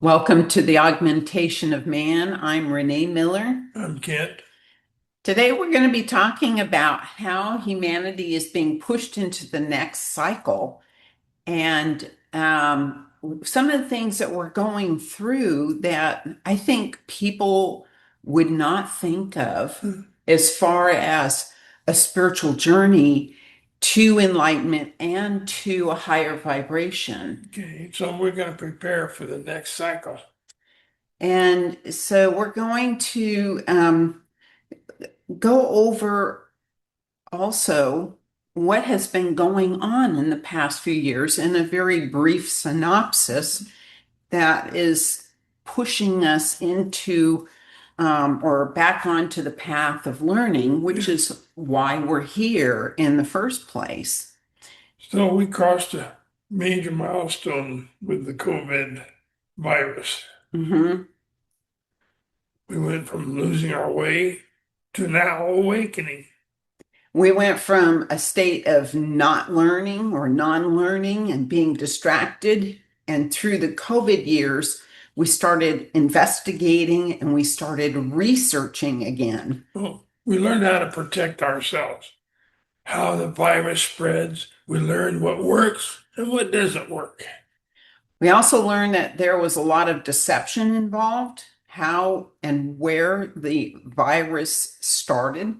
Welcome to the Augmentation of Man. I'm Renee Miller. I'm Kent. Today we're going to be talking about how humanity is being pushed into the next cycle and some of the things that we're going through that I think people would not think of as far as a spiritual journey to enlightenment and to a higher vibration. Okay, so we're going to prepare for the next cycle. And so we're going to go over also what has been going on in the past few years in a very brief synopsis that is pushing us into or back onto the path of learning, which is why we're here in the first place. So we crossed a major milestone with the COVID virus. Mhm. We went from losing our way to now awakening. We went from a state of not learning or non-learning and being distracted. And through the COVID years, we started investigating and we started researching again. Well, we learned how to protect ourselves, how the virus spreads. We learned what works and what doesn't work. We also learned that there was a lot of deception involved, how and where the virus started,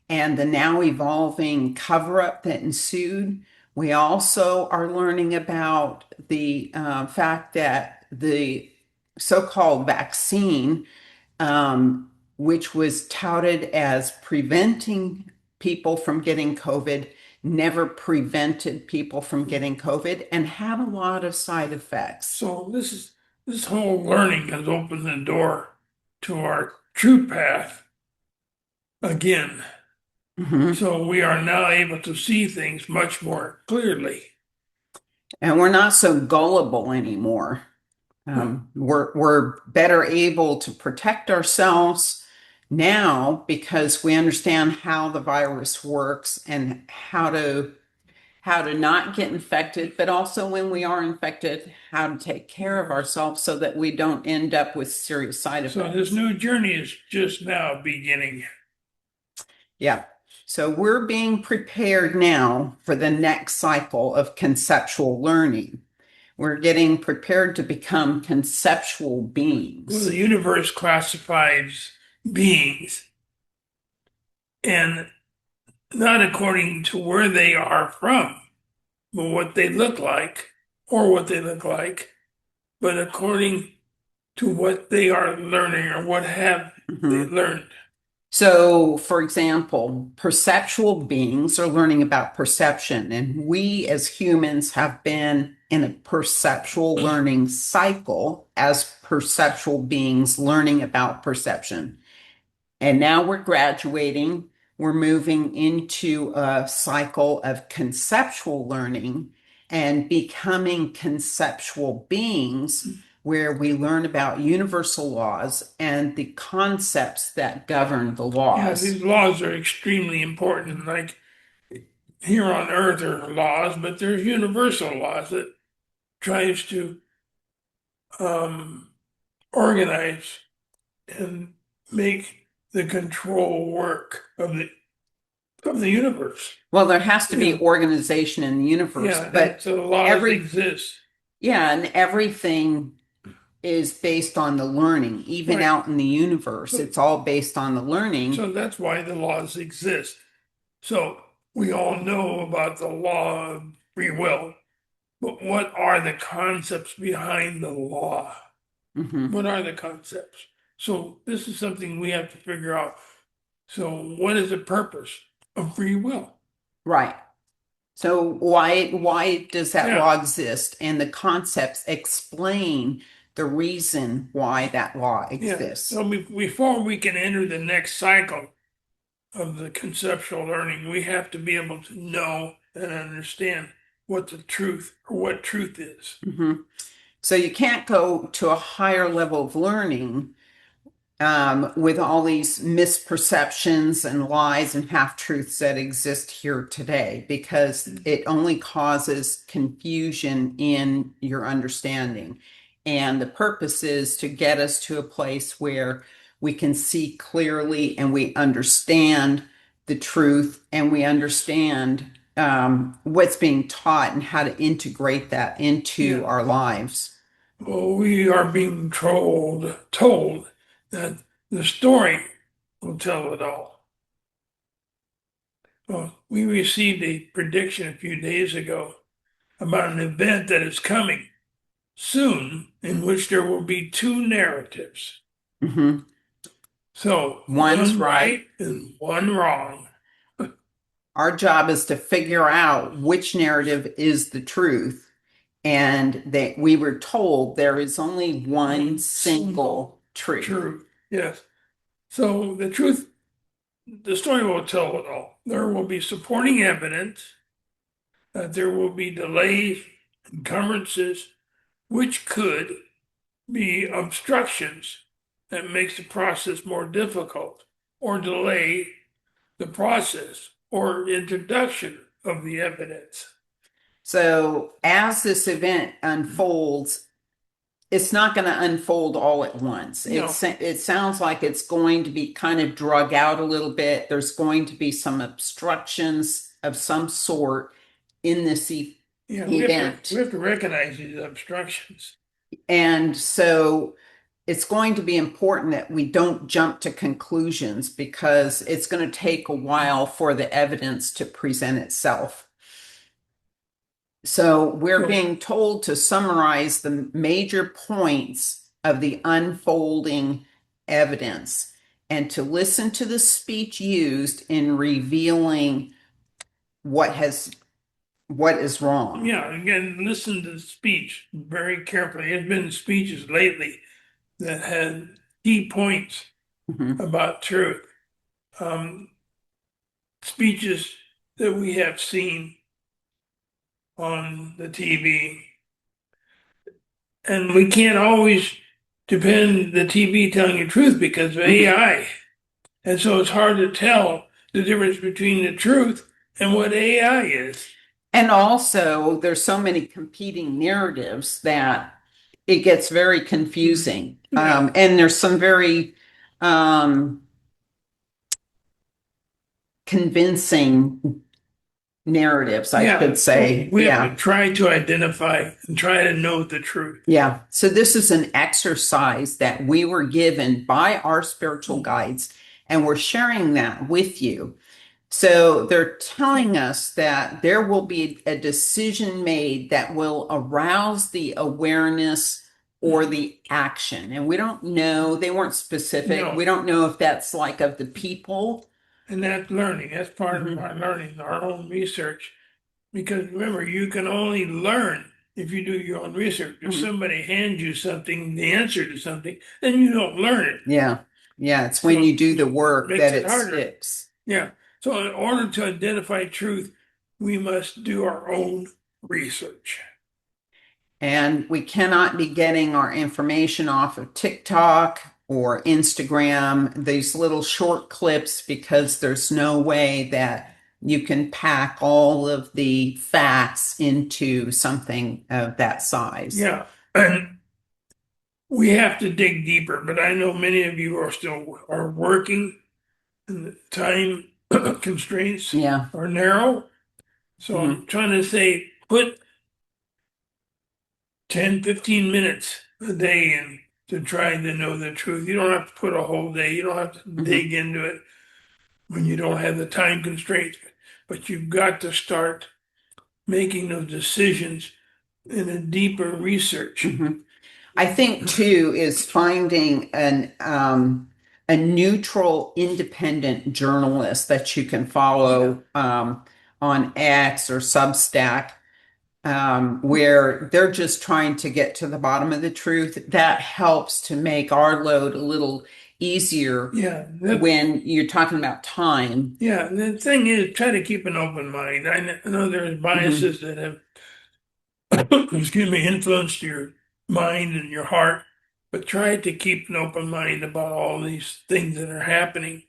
and the now evolving cover up that ensued. We also are learning about the fact that the so called vaccine, which was touted as preventing people from getting COVID, never prevented people from getting COVID and had a lot of side effects. So this whole learning has opened the door to our true path again. Mhm. So we are now able to see things much more clearly. And we're not so gullible anymore. We're better able to protect ourselves now because we understand how the virus works and how to not get infected, but also when we are infected, how to take care of ourselves so that we don't end up with serious side So effects. this new journey is just now beginning. Yeah. So we're being prepared now for the next cycle of conceptual learning. We're getting prepared to become conceptual Well, beings. the universe classifies beings and not according to where they are from, but what they look like or what they look like, but according to what they are learning or what have they Mhm. learned. So, for example, perceptual beings are learning about perception, and we as humans have been in a perceptual learning cycle as perceptual beings learning about perception. And now we're graduating, we're moving into a cycle of conceptual learning and becoming conceptual beings where we learn about universal laws and the concepts that govern the Yeah, laws. these laws are extremely important. Like here on Earth are laws, but there's universal laws that tries to um, organize and make the control work of the universe. Well, there has to be Yeah, organization in the universe, yeah, but so the laws every, exist. yeah, and everything is based on the learning, even Right. out in the universe. So, It's all based on the learning. so that's why the laws exist. So we all know about the law of free will, but what are the concepts behind the law? Mhm. What are the concepts? So this is something we have to figure out. So what is the purpose of free will? Right. So why does that Yeah, law exist? And the concepts explain the reason why that law yeah. exists. So before we can enter the next cycle of the conceptual learning, we have to be able to know and understand what the truth or what truth is. Mhm. So you can't go to a higher level of learning with all these misperceptions and lies and half truths that exist here today because it only causes confusion in your understanding. And the purpose is to get us to a place where we can see clearly and we understand the truth and we understand what's being taught and how to integrate that into Yeah. our lives. Well, we are being told that the story will tell it all. Well, we received a prediction a few days ago about an event that is coming soon in which there will be two narratives. Mhm. So One's one right. right and one wrong. Our job is to figure out which narrative is the truth. And that we were told there is only one single truth. True. Yes. So the story will tell it all. There will be supporting evidence that there will be delays, encumbrances, which could be obstructions that makes the process more difficult or delay the process or introduction of the evidence. So as this event unfolds, it's not going to unfold all at once. No. It sounds like it's going to be kind of drug out a little bit. There's going to be some obstructions of some sort in this Yeah, event. we have to recognize these obstructions. And so it's going to be important that we don't jump to conclusions because it's going to take a while for the evidence to present itself. So we're being told to summarize the major points of the unfolding evidence and to listen to the speech used in revealing what is wrong. Yeah, again, listen to the speech very carefully. There's been speeches lately that had key points Mhm. about truth. Speeches that we have seen on the TV. And we can't always depend the TV telling you truth because of AI. And so it's hard to tell the difference between the truth and what AI is. And also, there's so many competing narratives that it gets very confusing. Yeah. And there's some very um, convincing narratives, I Yeah. should say. So we have to Yeah. try to identify and try to know the truth. Yeah. So this is an exercise that we were given by our spiritual guides, and we're sharing that with you. So they're telling us that there will be a decision made that will arouse the awareness or the action. And we don't know, they weren't specific. No. We don't know if that's like of the people. And that's learning. That's part of Mhm. our learning, our own research. Because remember, you can only learn if you do your own research. If Mhm. somebody hands you something, the answer to something, then you don't learn it. Yeah. Yeah. It's when So you do the work makes that it it harder. sticks. Yeah. So in order to identify truth, we must do our own research. And we cannot be getting our information off of TikTok or Instagram, these little short clips, because there's no way that you can pack all of the facts into something of that size. Yeah. And we have to dig deeper, but I know many of you are still are working and the time constraints Yeah. are narrow. So Mhm. I'm trying to say put 10, 15 minutes a day in to try to know the truth. You don't have to put a whole day. You don't have to dig into it when you don't have the time constraints, but you've got to start making those decisions in a deeper research. Mhm. I think too is finding a neutral, independent journalist that you can follow on X or Substack, where they're just trying to get to the bottom of the truth. That helps to make our load a little easier Yeah, when you're talking about time. yeah. The thing is, try to keep an open mind. I know there's biases that have, excuse me, influenced your mind and your heart, but try to keep an open mind about all these things that are happening.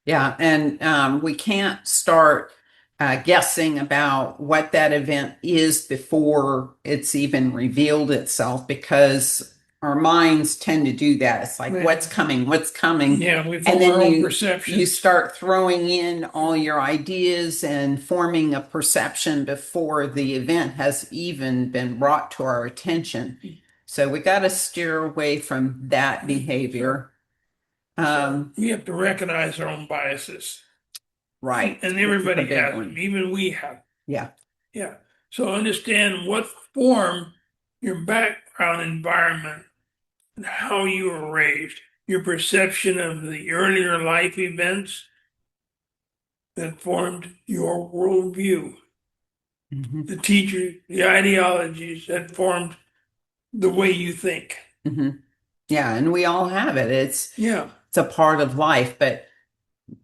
Yeah, and we can't start guessing about what that event is before it's even revealed itself, because our minds tend to do that. It's like, Yeah. what's coming, what's coming. Yeah, we And form then our own you perceptions. start throwing in all your ideas and forming a perception before the event has even been brought to our attention. So we got to steer away from that behavior. So Um, we have to recognize our own biases. right. And This is a everybody big has them, one. even we have. Yeah. Yeah. So understand what form your background environment and how you were raised, your perception of the earlier life events that formed your worldview, Mhm. the teachers, the ideologies that formed the way you think. Mhm. Yeah, and we all have it. Yeah. It's a part of life, but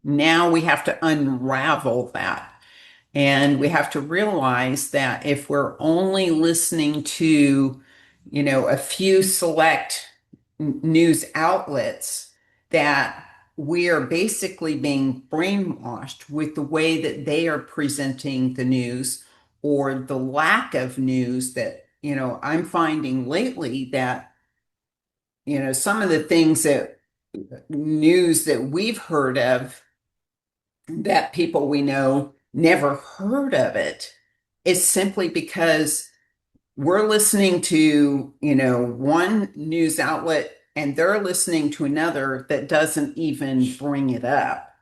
now we have to unravel that. And we have to realize that if we're only listening to, a few select news outlets, that we are basically being brainwashed with the way that they are presenting the news, or the lack of news that, I'm finding lately, that some of the things that news that we've heard of, that people we know never heard of it, is simply because we're listening to, one news outlet, and they're listening to another that doesn't even bring it up.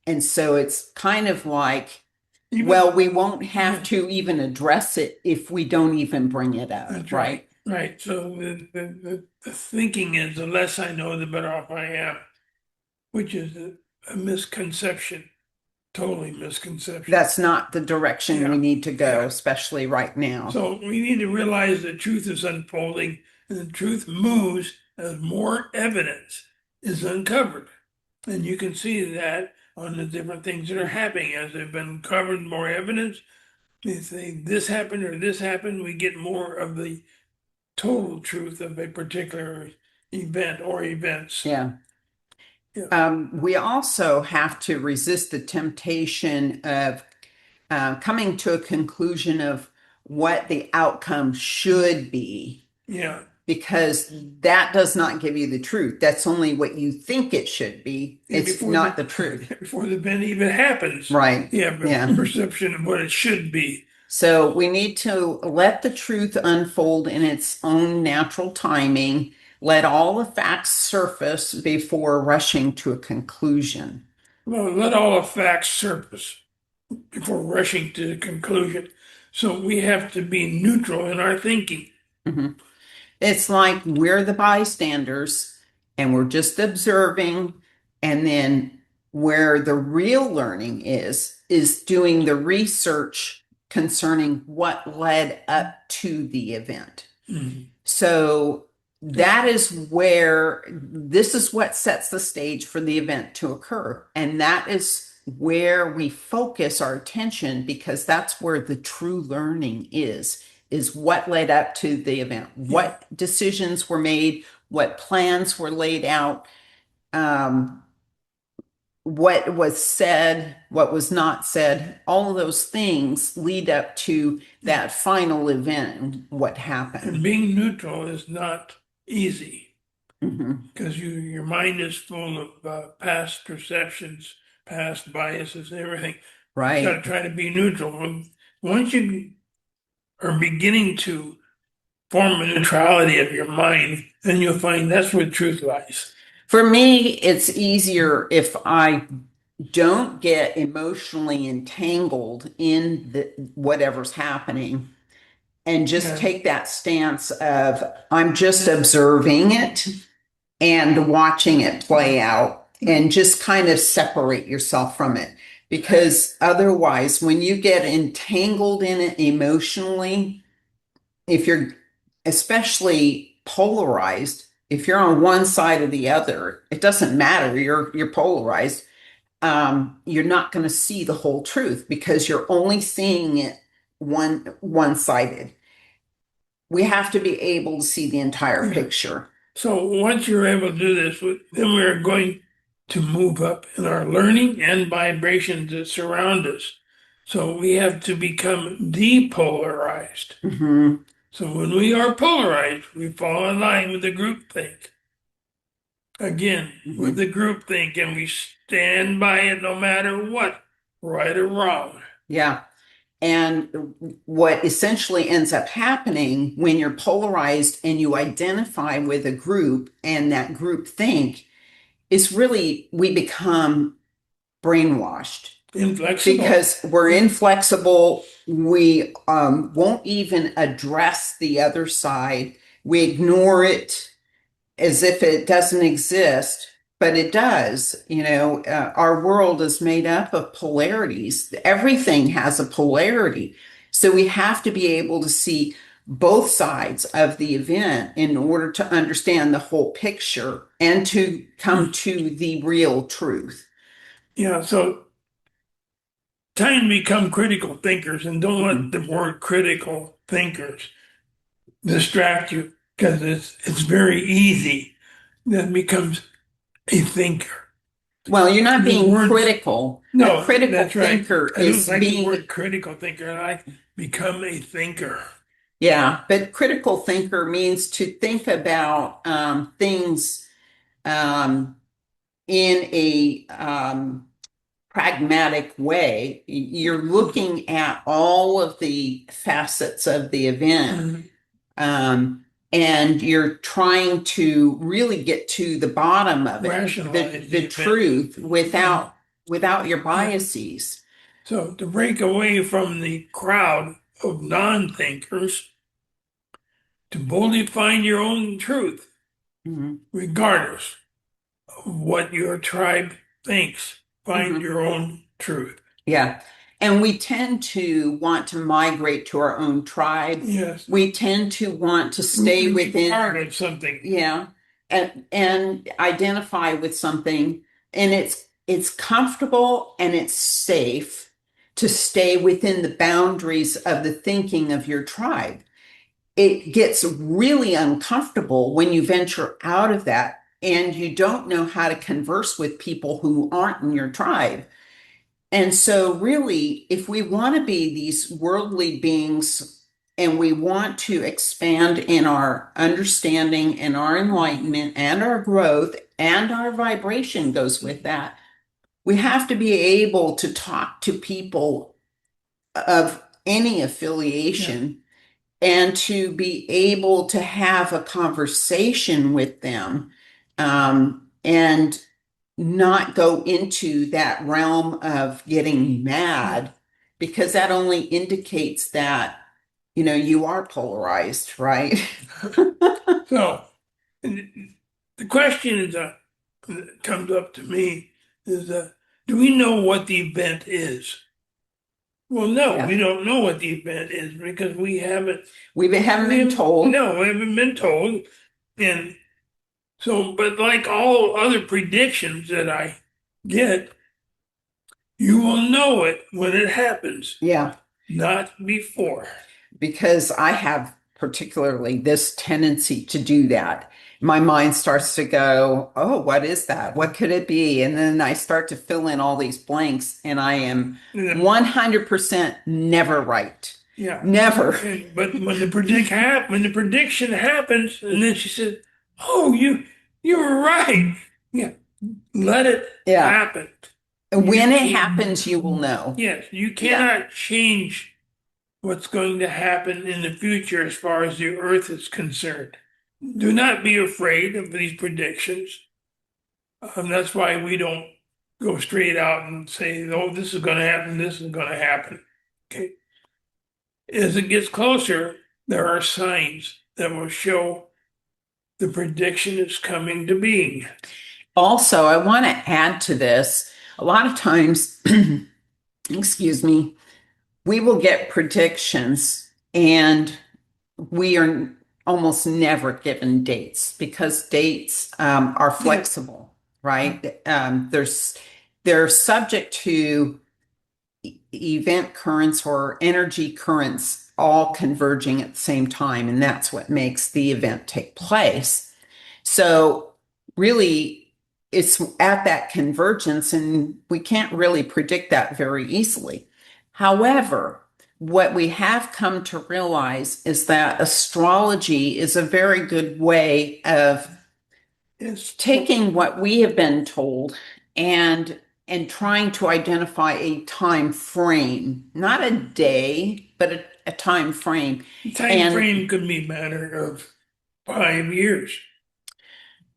And so it's kind of like, Even, well, we won't have yeah, to even address it if we don't even bring it up, that's right. right? Right. So the thinking is the less I know, the better off I am, which is a misconception, totally misconception. That's not the direction we Yeah. need to go, Yeah. especially right now. So we need to realize the truth is unfolding and the truth moves as more evidence is uncovered. And you can see that on the different things that are happening as they've been uncovered, more evidence. They say this happened or this happened, we get more of the total truth of a particular event or events. Yeah. Yeah. We also have to resist the temptation of coming to a conclusion of what the outcome should be, Yeah. because that does not give you the truth. That's only what you think it should be. And It's before not the the truth. before the event even happens, Right. you have a Yeah. perception of what it should be. So we need to let the truth unfold in its own natural timing. Let all the facts surface before rushing to a conclusion. Well, let all the facts surface before rushing to a conclusion. So we have to be neutral in our thinking. Mhm. It's like we're the bystanders and we're just observing. And then where the real learning is doing the research concerning what led up to the event. Mhm. So that is where this is what sets the stage for the event to occur. And that is where we focus our attention, because that's where the true learning is what led up to the event, Yeah. what decisions were made, what plans were laid out, um, what was said, what was not said. All of those things lead up to Yeah. that final event and what And happened. being neutral is not easy Mhm. because your mind is full of past perceptions, past biases, everything. You got to Right. try to be neutral. And once you are beginning to form a neutrality of your mind, then you'll find that's where truth lies. For me, it's easier if I don't get emotionally entangled in whatever's happening, and just Yeah. take that stance of I'm just observing it and watching it play out, and just kind of separate yourself from it. Because otherwise, when you get entangled in it emotionally, if you're especially polarized, if you're on one side or the other, it doesn't matter. You're polarized. You're not going to see the whole truth because you're only seeing it one sided. We have to be able to see the entire Yeah. picture. So once you're able to do this, then we are going to move up in our learning and vibrations that surround us. So we have to become depolarized. Hmm. So when we are polarized, we fall in line with the groupthink. Again, with Hmm. the groupthink, and we stand by it no matter what, right or wrong. Yeah. And what essentially ends up happening when you're polarized and you identify with a group and that group think is really we become brainwashed Inflexible. because we're Yeah. inflexible. We won't even address the other side. We ignore it as if it doesn't exist, but it does. Our world is made up of polarities. Everything has a polarity. So we have to be able to see both sides of the event in order to understand the whole picture and to come to the real truth. Yeah, so time to become critical thinkers and don't let Mhm. the word critical thinkers distract you because it's very easy that becomes a thinker. Well, you're not The being words, critical. A no, critical that's right. thinker I don't is like the being, word critical thinker. I like become a thinker. yeah, but critical thinker means to think about things um, in a pragmatic way. You're looking at all of the facets of the event, Mhm. um, and you're trying to really get to the bottom of it, Rationalize the the event. truth Mhm. without your Yeah. biases. So to break away from the crowd of non-thinkers, to boldly find your own truth, Mhm. regardless of what your tribe thinks, find Mhm. your own truth. Yeah. And we tend to want to migrate to our own tribe. Yes, We tend to want to we stay can be within, part of something. yeah, and identify with something. And it's comfortable and it's safe to stay within the boundaries of the thinking of your tribe. It gets really uncomfortable when you venture out of that and you don't know how to converse with people who aren't in your tribe. And so, really, if we want to be these worldly beings and we want to expand in our understanding and our enlightenment and our growth and our vibration goes with that, we have to be able to talk to people of any Yeah. affiliation and to be able to have a conversation with them, and not go into that realm of getting Yeah. mad because that only indicates that you are polarized, right? So the question is, that comes up to me is, do we know what the event is? Well, no, Yeah, we don't know what the event is because we haven't. we haven't We been haven't, told. no, we haven't been told. And so, but like all other predictions that I get, you will know it when it happens, Yeah, not before. because I have particularly this tendency to do that. My mind starts to go, oh, what is that? What could it be? And then I start to fill in all these blanks, and I am And then, 100% never right. yeah. Never. But when the prediction happens, and then she said, "Oh, you were right." Yeah, let it Yeah. happen. You When it can, happens, you will know. yes, you Yeah. cannot change what's going to happen in the future as far as the Earth is concerned. Do not be afraid of these predictions. That's why we don't go straight out and say, "Oh, this is going to happen. This is going to happen." Okay. As it gets closer, there are signs that will show the prediction is coming to being. Also, I want to add to this. A lot of times, excuse me, we will get predictions and we are almost never given dates because dates are Yeah, flexible, right? They're subject to event currents or energy currents all converging at the same time, and that's what makes the event take place. So, really, it's at that convergence, and we can't really predict that very easily. However, what we have come to realize is that astrology is a very good way of It's taking what we have been told and trying to identify a time frame, not a day, but a time frame. time And frame could be a matter of 5 years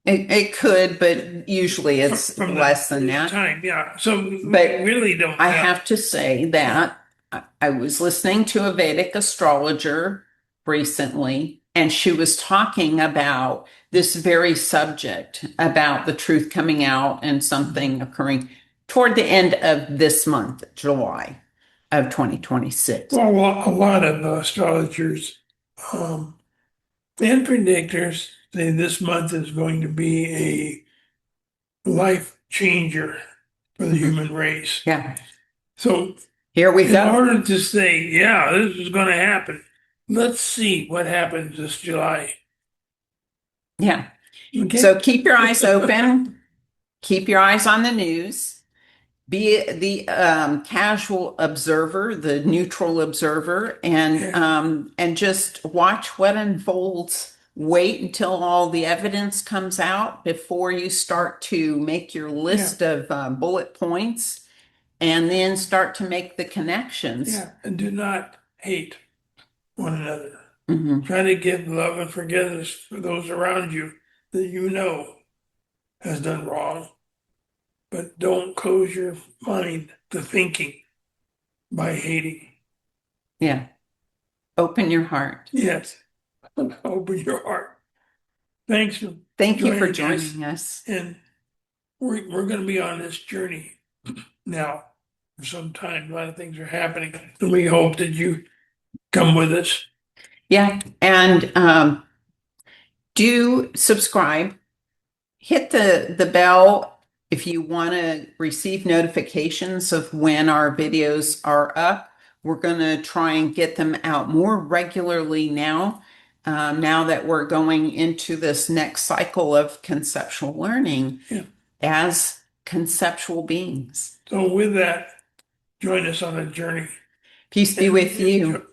it could, but usually it's from the less than first that. time. Yeah. So we But really don't I know. have to say Yeah. that I was listening to a Vedic astrologer recently, and she was talking about this very subject about the truth coming out and something occurring toward the end of this month, July of 2026. Well, a lot of astrologers um, and predictors say this month is going to be a life changer for the Mhm. human race. Yeah, So, here we in go. order to say, yeah, this is going to happen, let's see what happens this July. Yeah. Okay? So keep your eyes open, keep your eyes on the news. Be the casual observer, the neutral observer, Yeah. and just watch what unfolds. Wait until all the evidence comes out before you start to make your Yeah. list of bullet points, and then start to make the connections. Yeah. And do not hate one another. Mhm. Try to give love and forgiveness for those around you that you know has done wrong, but don't close your mind to thinking by hating. Yeah, open your heart. Yes, open your heart. Thanks for Thank you for joining us. joining us. And we're going to be on this journey now for some time. A lot of things are happening. And we hope that you come with us. Yeah, and do subscribe. Hit the bell if you want to receive notifications of when our videos are up. We're going to try and get them out more regularly now, now that we're going into this next cycle of conceptual learning Yeah. as conceptual beings. So with that, join us on a journey Peace be and with enjoy. you.